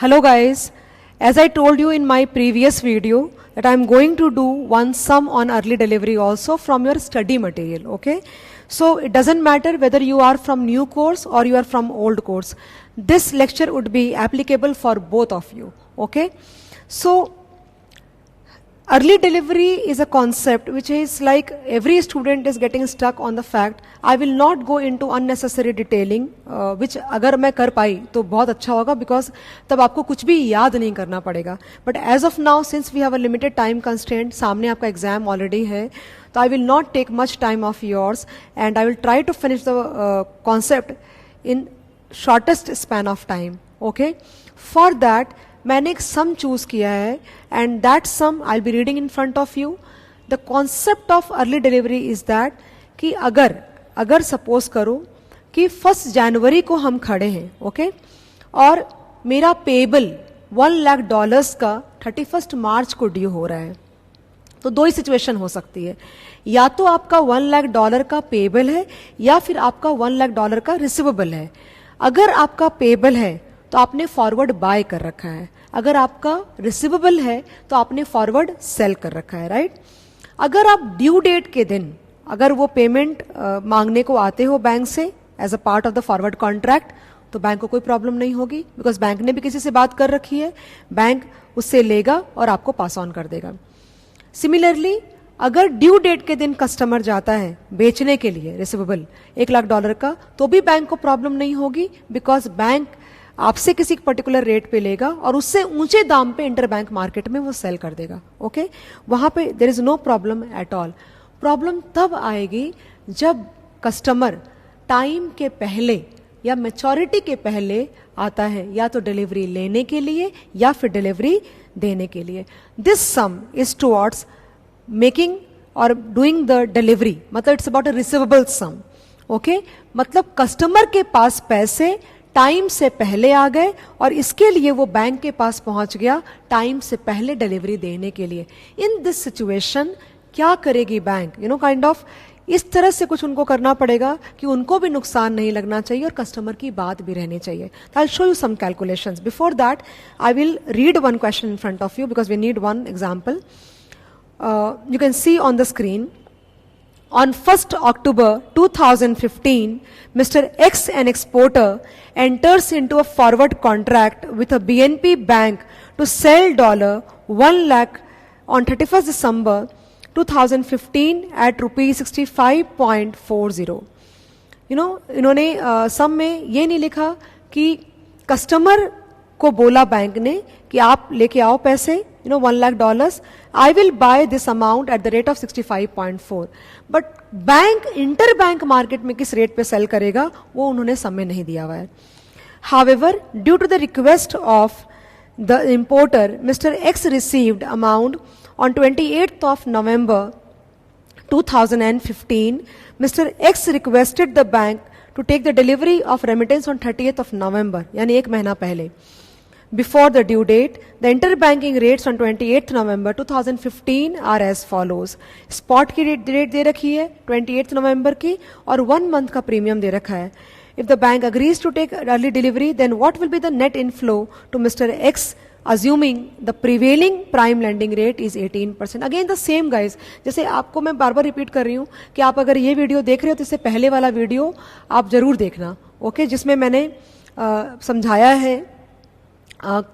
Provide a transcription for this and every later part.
Hello guys, as I told you in my previous video that I am going to do one sum on early delivery also from your study material, okay? So it doesn't matter whether you are from new course or you are from old course. This lecture would be applicable for both of you, okay? So early delivery is a concept which is like every student is getting stuck on the fact. I will not go into unnecessary detailing which अगर मैं कर पाई तो बहुत अच्छा होगा because तब आपको कुछ भी याद नहीं करना पड़ेगा. But as of now, since we have a limited time constraint, सामने आपका exam already है, तो I will not take much time of yours and I will try to finish the concept in shortest span of time. Okay? For that मैंने एक सम choose किया है and that sum I will be reading in front of you. The concept of early delivery is that कि अगर suppose करो कि 1 जनवरी को हम खड़े हैं, ओके, और मेरा पेबल $1 लाख का 31 मार्च को ड्यू हो रहा है, तो दो ही सिचुएशन हो सकती है. या तो आपका $1 लाख का पेबल है या फिर आपका $1 लाख का रिसीवेबल है. अगर आपका पेबल है तो आपने फॉरवर्ड बाय कर रखा है, अगर आपका रिसीवेबल है तो आपने फॉरवर्ड सेल कर रखा है, राइट? अगर आप ड्यू डेट के दिन अगर वो पेमेंट मांगने को आते हो बैंक से as a part of the forward contract, तो बैंक को कोई प्रॉब्लम नहीं होगी बिकॉज बैंक ने भी किसी से बात कर रखी है, बैंक उससे लेगा और आपको पास ऑन कर देगा. सिमिलरली अगर ड्यू डेट के दिन कस्टमर जाता है बेचने के लिए रिसीवेबल $1 लाख का, तो भी बैंक को प्रॉब्लम नहीं होगी बिकॉज बैंक आपसे किसी पर्टिकुलर रेट पे लेगा और उससे ऊंचे दाम पे इंटर बैंक मार्केट में वो सेल कर देगा. ओके, वहां पे there is no problem at all. Problem तब आएगी जब कस्टमर टाइम के पहले या मैच्योरिटी के पहले आता है, या तो डिलीवरी लेने के लिए या फिर डिलीवरी देने के लिए. This sum is towards making और डूइंग द डिलीवरी, मतलब it's about a receivable sum. Okay, मतलब कस्टमर के पास पैसे टाइम से पहले आ गए और इसके लिए वो बैंक के पास पहुंच गया टाइम से पहले डिलीवरी देने के लिए. इन दिस सिचुएशन क्या करेगी bank? You know kind of इस तरह से कुछ उनको करना पड़ेगा कि उनको भी नुकसान नहीं लगना चाहिए और कस्टमर की बात भी रहनी चाहिए. I will show you some calculations. Before that I will read one question in front of you because we need one example. You can see on the screen, on 1st October 2015, Mr. X, an exporter, enters into a forward contract with a BNP bank to sell $1 lakh on 31st December 2015 at rupees 65.40. You know, इन्होंने सम में ये नहीं लिखा कि customer को बोला bank ने कि आप लेके आओ पैसे, $1 lakh, I will buy this amount at the rate of 65.4. But bank inter bank market में किस रेट पे सेल करेगा वो उन्होंने समय नहीं दिया हुआ है. However, due to the request of the importer, Mr. X received amount on 28th of November 2015. Mr. X requested the bank to take the delivery of remittance on 30th of November, यानी एक महीना पहले. Before the due date, the interbanking rates on 28th November 2015 are as follows. Spot की date दे रखी है 28th November की और 1 month का प्रीमियम दे रखा है. If the bank agrees to take early delivery, then what will be the net inflow to Mr. X, assuming the prevailing prime lending rate is 18%. Again the same guys, जैसे आपको मैं बार बार repeat कर रही हूँ कि आप अगर ये वीडियो देख रहे हो तो इससे पहले वाला वीडियो आप जरूर देखना, ओके, जिसमें मैंने समझाया है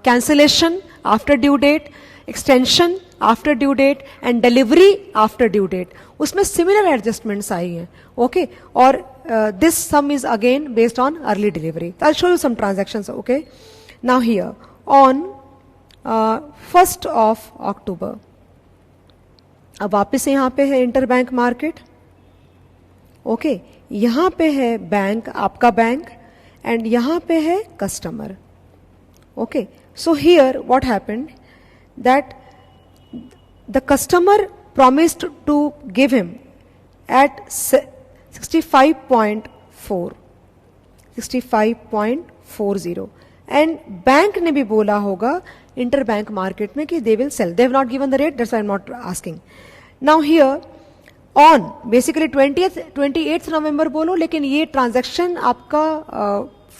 cancellation after due date, extension after due date and delivery after due date. उसमें similar adjustments आई हैं, okay, और this sum is again based on early delivery. I'll show you some transactions, okay. Now here on 1st of October, अब वापस से यहाँ पे है interbank market, okay, यहाँ पे है बैंक, आपका बैंक, एंड यहाँ पे है customer. Okay, so here what happened that the customer promised to give him at 65.40 and bank ने भी बोला होगा interbank market में कि they will sell. They have not given the rate, that's why I'm not asking. Now here on basically 28th November बोलो, लेकिन ये transaction आपका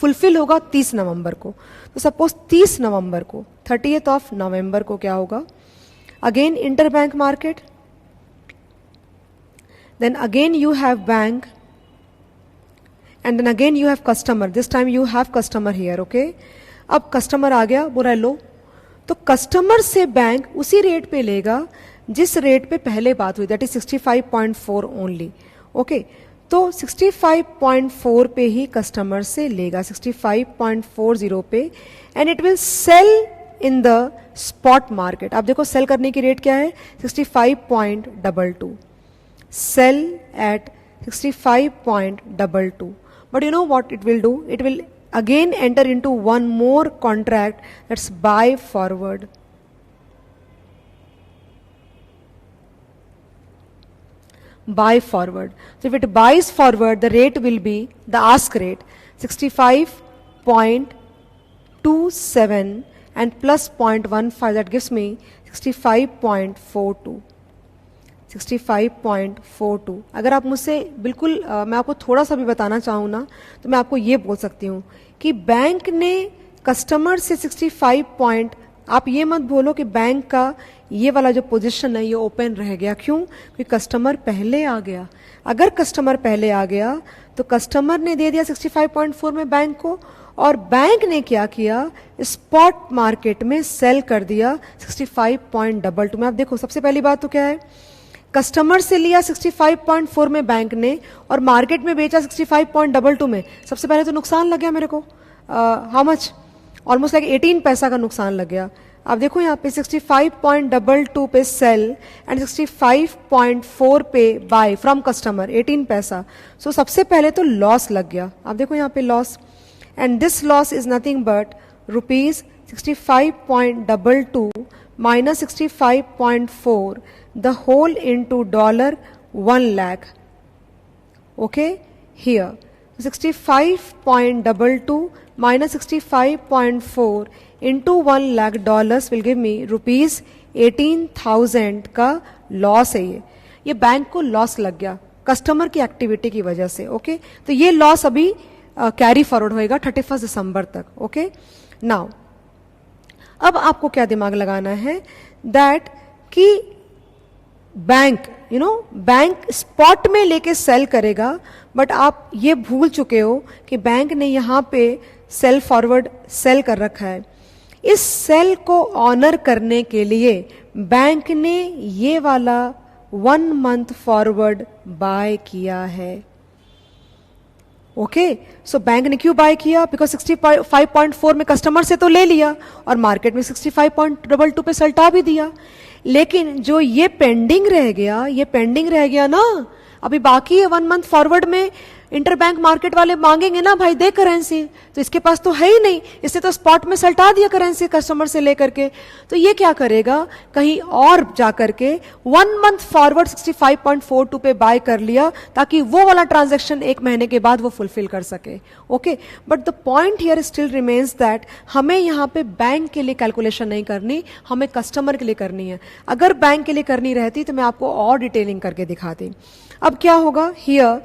फुलफिल होगा 30 नवंबर को। तो सपोज 30 नवंबर को, 30th ऑफ नवंबर को क्या होगा, again inter bank market, then again you have bank, and then again you have customer. This time you have customer here, okay? अब कस्टमर आ गया, बोला लो, तो कस्टमर से बैंक उसी रेट पे लेगा जिस रेट पे पहले बात हुई, दैट इज 65.4 ओनली, ओके? तो 65.4 पे ही कस्टमर से लेगा, 65.40 पे, and it will sell in the spot market. आप देखो सेल करने की रेट क्या है, 65.22, sell at 65.22. But you know what it will do? It will again enter into one more contract, that's buy forward. Buy forward. So if it buys forward, the rate will be the ask rate 65.27 and plus 0.15, that gives me 65.42. 65.42। अगर आप मुझसे बिल्कुल मैं आपको थोड़ा सा भी बताना चाहूँ ना, तो मैं आपको ये बोल सकती हूँ कि बैंक ने कस्टमर से 65 पॉइंट, आप ये मत बोलो कि बैंक का ये वाला जो पोजीशन है ये ओपन रह गया, क्यों? क्योंकि कस्टमर पहले आ गया। अगर कस्टमर पहले आ गया तो कस्टमर ने दे दिया 65.4 में बैंक को, और बैंक ने क्या किया, स्पॉट मार्केट में सेल कर दिया 65.22 में। आप देखो सबसे पहली बात तो क्या है, कस्टमर से लिया 65.4 में बैंक ने और मार्केट में बेचा 65.22 में। सबसे पहले तो नुकसान लग गया मेरे को, हाउ मच, ऑलमोस्ट लाइक 18 पैसा का नुकसान लग गया। आप देखो यहाँ पे 65.22 पे सेल एंड 65.4 पे बाय फ्रॉम कस्टमर, 18 पैसा। सो सबसे पहले तो लॉस लग गया। आप देखो यहाँ पे loss, and this loss is nothing but rupees 65.22 minus 65.4, the whole into $1 lakh. Okay, here 65.22 minus 65.4 into $1 lakh will give me rupees 18,000 का लॉस है। ये बैंक को लॉस लग गया कस्टमर की एक्टिविटी की वजह से। ओके, तो ये लॉस अभी कैरी फॉरवर्ड होएगा 31 दिसंबर तक। ओके, नाउ अब आपको क्या दिमाग लगाना है, दैट कि बैंक बैंक स्पॉट में लेके सेल करेगा, बट आप ये भूल चुके हो कि बैंक ने यहाँ पे सेल फॉरवर्ड सेल कर रखा है। इस सेल को ऑनर करने के लिए बैंक ने ये वाला 1 मंथ फॉरवर्ड बाय किया है। ओके, सो बैंक ने क्यों बाय किया, बिकॉज 65.4 में कस्टमर से तो ले लिया और मार्केट में 65.22 पे सल्टा भी दिया, लेकिन जो ये पेंडिंग रह गया ना, अभी बाकी है 1 मंथ फॉरवर्ड में। इंटरबैंक मार्केट वाले मांगेंगे ना, भाई दे करेंसी, तो इसके पास तो है ही नहीं, इसने तो स्पॉट में सल्टा दिया करेंसी कस्टमर से लेकर के। तो ये क्या करेगा, कहीं और जाकर के 1 मंथ फॉरवर्ड 65.42 पे बाय कर लिया, ताकि वो वाला ट्रांजैक्शन 1 महीने के बाद वो फुलफिल कर सके। Okay, but the point here still remains that हमें यहाँ पे बैंक के लिए कैलकुलेशन नहीं करनी, हमें कस्टमर के लिए करनी है। अगर बैंक के लिए करनी रहती तो मैं आपको और डिटेलिंग करके दिखाती। अब क्या होगा हियर,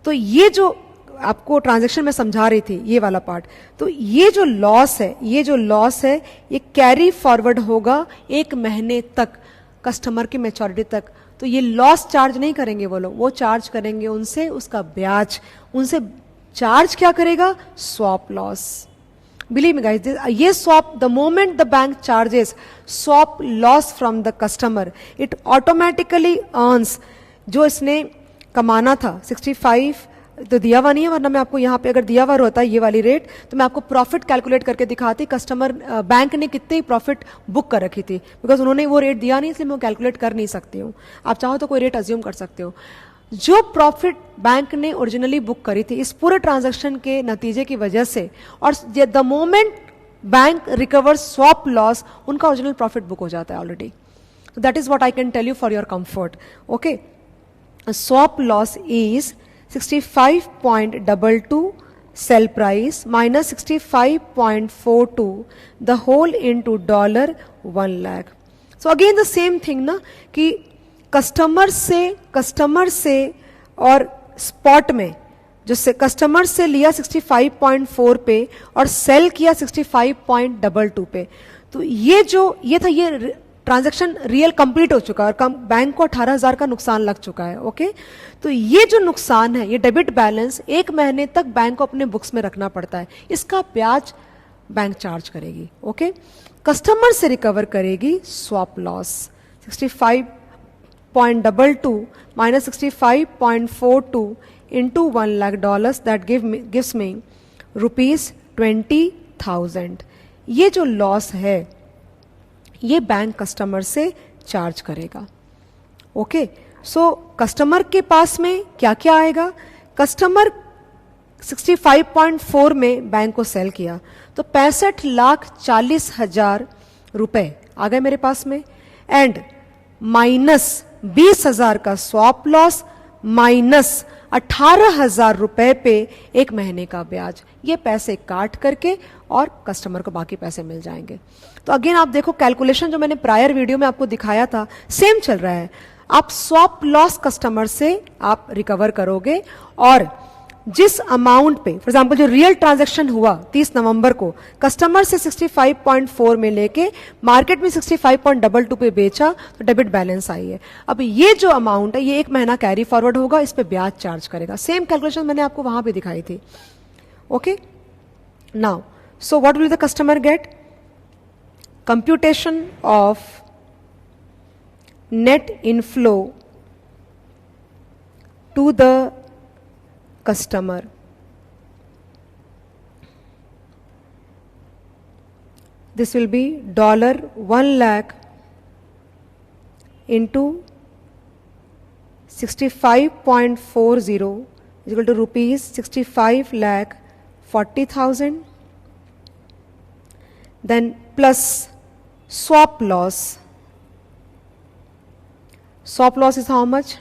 तो ये जो आपको ट्रांजैक्शन में समझा रही थी ये वाला पार्ट, तो ये जो लॉस है ये कैरी फॉरवर्ड होगा 1 महीने तक कस्टमर की मैच्योरिटी तक। तो ये लॉस चार्ज नहीं करेंगे वो लोग, वो चार्ज करेंगे उनसे उसका ब्याज, उनसे चार्ज क्या करेगा, swap loss. Believe me guys, ये swap, the moment the bank charges swap loss from the customer, it automatically earns जो इसने कमाना था 65, तो दिया हुआ नहीं है, वरना मैं आपको यहाँ पे अगर दिया हुआ होता ये वाली रेट तो मैं आपको प्रॉफिट कैलकुलेट करके दिखाती, कस्टमर बैंक ने कितनी प्रॉफिट बुक कर रखी थी। बिकॉज उन्होंने वो रेट दिया नहीं, इसलिए मैं कैलकुलेट कर नहीं सकती हूँ। आप चाहो तो कोई रेट अज्यूम कर सकते हो। जो प्रॉफिट बैंक ने ओरिजिनली बुक करी थी इस पूरे ट्रांजेक्शन के नतीजे की वजह से, और the moment bank recover swap loss, उनका ओरिजिनल प्रॉफिट बुक हो जाता है already. That is what I can tell you for your comfort. Okay, swap loss is 65.22 sell price minus 65.42 the whole into $1 lakh. So again the same thing ना, कि customer से और spot में जो customer से लिया 65.4 पे और सेल किया 65.22 पे, तो ये था ये ट्रांजैक्शन रियल कंप्लीट हो चुका है और बैंक को 18,000 का नुकसान लग चुका है। ओके, तो ये जो नुकसान है, ये डेबिट बैलेंस 1 महीने तक बैंक को अपने बुक्स में रखना पड़ता है, इसका ब्याज बैंक चार्ज करेगी। ओके, कस्टमर से रिकवर करेगी swap loss 65.22 minus 65.42 into $1 lakh, that gives me ₹20,000। ये जो लॉस है ये बैंक कस्टमर से चार्ज करेगा। ओके, सो कस्टमर के पास में क्या क्या आएगा, कस्टमर 65.4 में बैंक को सेल किया तो 65,40,000 रुपए आ गए मेरे पास में, एंड माइनस 20,000 का स्वैप लॉस माइनस 18,000 रुपए पे 1 महीने का ब्याज, ये पैसे काट करके और कस्टमर को बाकी पैसे मिल जाएंगे। तो अगेन आप देखो कैलकुलेशन जो मैंने प्रायर वीडियो में आपको दिखाया था सेम चल रहा है। आप स्वैप लॉस कस्टमर से आप रिकवर करोगे और जिस अमाउंट पे, फॉर एग्जांपल जो रियल ट्रांजैक्शन हुआ 30 नवंबर को, कस्टमर से 65.4 में लेके मार्केट में 65.22 पे बेचा तो डेबिट बैलेंस आई है। अब ये जो अमाउंट है ये 1 महीना कैरी फॉरवर्ड होगा, इस पे ब्याज चार्ज करेगा। सेम कैलकुलेशन मैंने आपको वहां पे दिखाई थी। Okay, now so what will the customer get, computation of net inflow to the customer, this will be $1 lakh into 65.40 is equal to rupees 65,40,000, then plus swap loss. Swap loss is how much?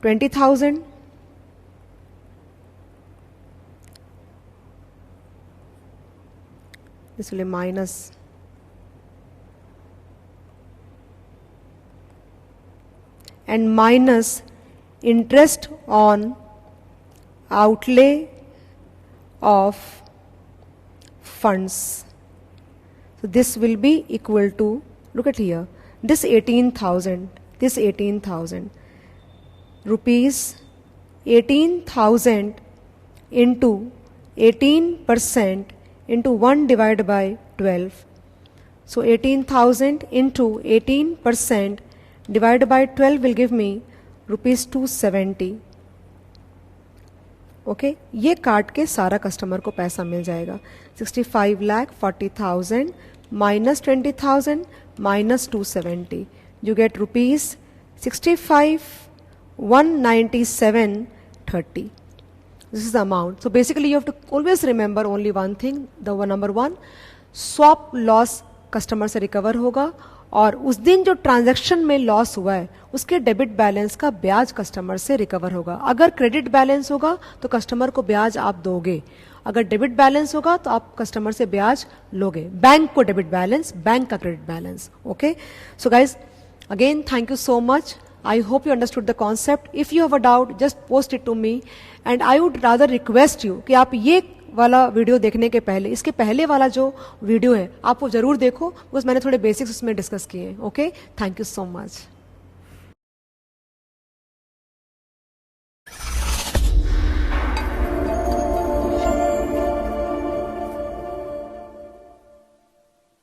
20,000. This will be minus and minus interest on outlay of funds. So this will be equal to, look at here, this 18,000 rupees 18,000 into 18% into 1 divided by 12. So 18,000 into 18% divided by 12 will give me rupees 270. Okay, ये काट के सारा customer को पैसा मिल जाएगा। 65,40,000 minus 20,000 minus 270, you get rupees 65,197.30. This is the amount. So basically you have to always remember only one thing, the number one, swap loss customer से recover होगा और उस दिन जो ट्रांजैक्शन में लॉस हुआ है उसके डेबिट बैलेंस का ब्याज कस्टमर से रिकवर होगा। अगर क्रेडिट बैलेंस होगा तो कस्टमर को ब्याज आप दोगे, अगर डेबिट बैलेंस होगा तो आप कस्टमर से ब्याज लोगे। बैंक को डेबिट बैलेंस, बैंक का credit balance. Okay, so guys again thank you so much. I hope you understood the concept. If you have a doubt, just post it to me. And I would rather request you कि आप ये वाला video देखने के पहले, इसके पहले वाला जो वीडियो है आप वो जरूर देखो, बिकॉज मैंने थोड़े बेसिक्स उसमें डिस्कस किए हैं। Okay, thank you so much.